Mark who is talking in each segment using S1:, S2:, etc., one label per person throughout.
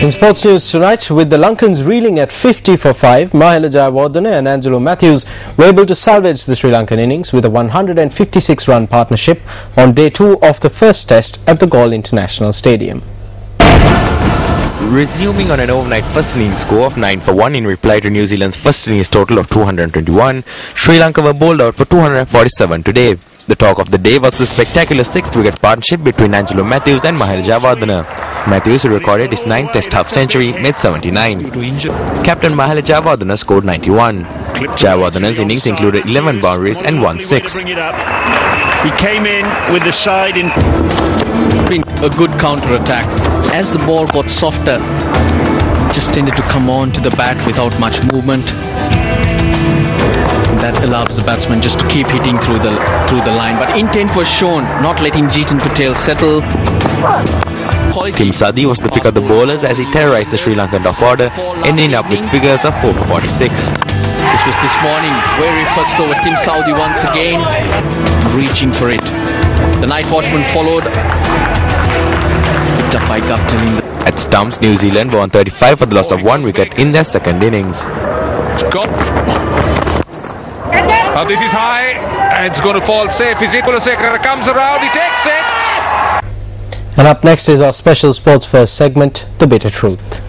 S1: In sports news tonight, with the Lankans reeling at 50 for 5, Mahela Jayawardene and Angelo Matthews were able to salvage the Sri Lankan innings with a 156-run partnership on day 2 of the first test at the Galle International Stadium.
S2: Resuming on an overnight first innings score of 9 for 1 in reply to New Zealand's first innings total of 221, Sri Lanka were bowled out for 247 today. The talk of the day was the spectacular 6th wicket partnership between Angelo Matthews and Mahela Jayawardene. Matthews, who recorded his 9th test half century, made 79. Captain Mahela Jayawardene scored 91. Jayawardene's innings included 11 boundaries and 1 6.
S3: He came in with the side in
S4: a good counter-attack. As the ball got softer, it just tended to come on to the bat without much movement. That allows the batsman just to keep hitting through the line. But intent was shown, not letting Jeetan Patel settle.
S2: Tim Southee was the pick of the bowlers as he terrorized the Sri Lankan top order, ending up with figures of 4 for 46.
S4: This was this morning, very first over. Tim Southee once again reaching for it. The night watchman followed. Picked up by Guptill.
S2: At stumps, New Zealand won 35 for the loss of 1 wicket in their second innings.
S5: Now this is high, and it's going to fall safe. Is Kulasekaran comes around, he takes it.
S1: And up next is our special Sports First segment, The Bitter Truth.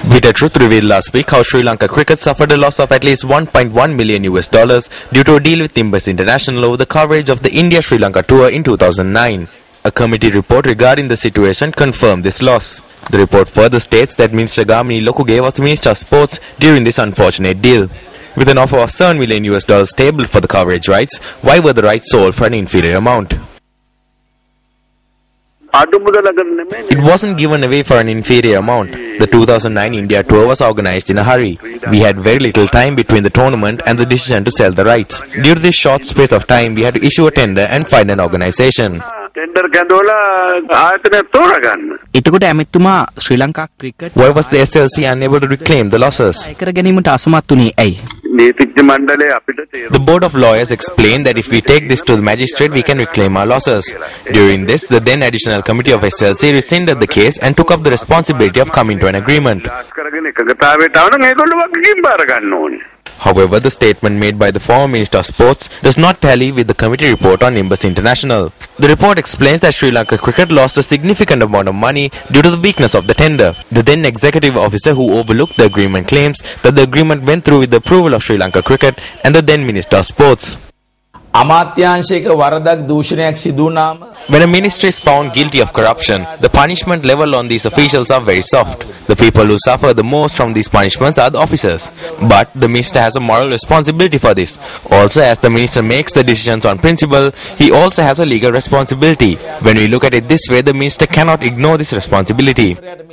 S2: Bitter Truth revealed last week how Sri Lanka cricket suffered a loss of at least $1.1 million due to a deal with Nimbus International over the coverage of the India-Sri Lanka tour in 2009. A committee report regarding the situation confirmed this loss. The report further states that Minister Gamini Lokuge was the Minister of Sports during this unfortunate deal. With an offer of $7 million tabled for the coverage rights, why were the rights sold for an inferior amount? It wasn't given away for an inferior amount. The 2009 India tour was organized in a hurry. We had very little time between the tournament and the decision to sell the rights. Due to this short space of time, we had to issue a tender and find an organization.
S6: Why was
S2: the SLC unable to reclaim the losses? The Board of Lawyers explained that if we take this to the magistrate, we can reclaim our losses. During this, the then additional committee of SLC rescinded the case and took up the responsibility of coming to an agreement. However, the statement made by the former Minister of Sports does not tally with the committee report on Nimbus International. The report explains that Sri Lanka cricket lost a significant amount of money due to the weakness of the tender. The then executive officer who overlooked the agreement claims that the agreement went through with the approval of Sri Lanka cricket and the then Minister of Sports. When a minister is found guilty of corruption, the punishment level on these officials are very soft. The people who suffer the most from these punishments are the officers. But the minister has a moral responsibility for this. Also, as the minister makes the decisions on principle, he also has a legal responsibility. When we look at it this way, the minister cannot ignore this responsibility. When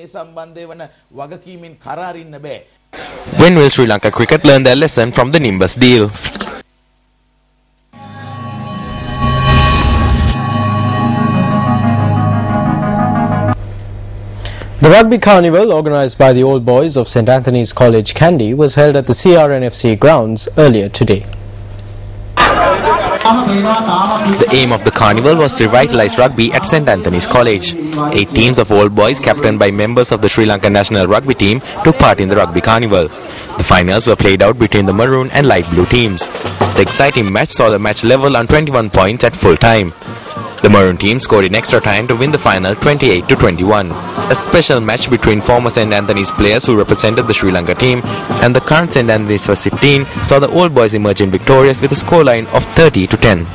S2: will Sri Lanka cricket learn their lesson from the Nimbus deal?
S1: The Rugby Carnival, organised by the Old Boys of St Anthony's College, Kandy, was held at the CRNFC grounds earlier today.
S2: The aim of the carnival was to revitalise rugby at St Anthony's College. 8 teams of Old Boys, captained by members of the Sri Lankan national rugby team, took part in the Rugby Carnival. The finals were played out between the maroon and light blue teams. The exciting match saw the match level on 21 points at full time. The maroon team scored in extra time to win the final 28-21. A special match between former St Anthony's players who represented the Sri Lanka team and the current St Anthony's first 15 saw the Old Boys emerging victorious with a scoreline of 30-10.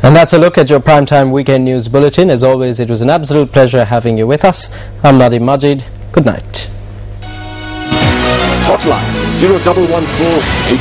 S1: And that's a look at your primetime weekend news bulletin. As always, it was an absolute pleasure having you with us. I'm Nadim Majid. Good night.
S7: Hotline 0114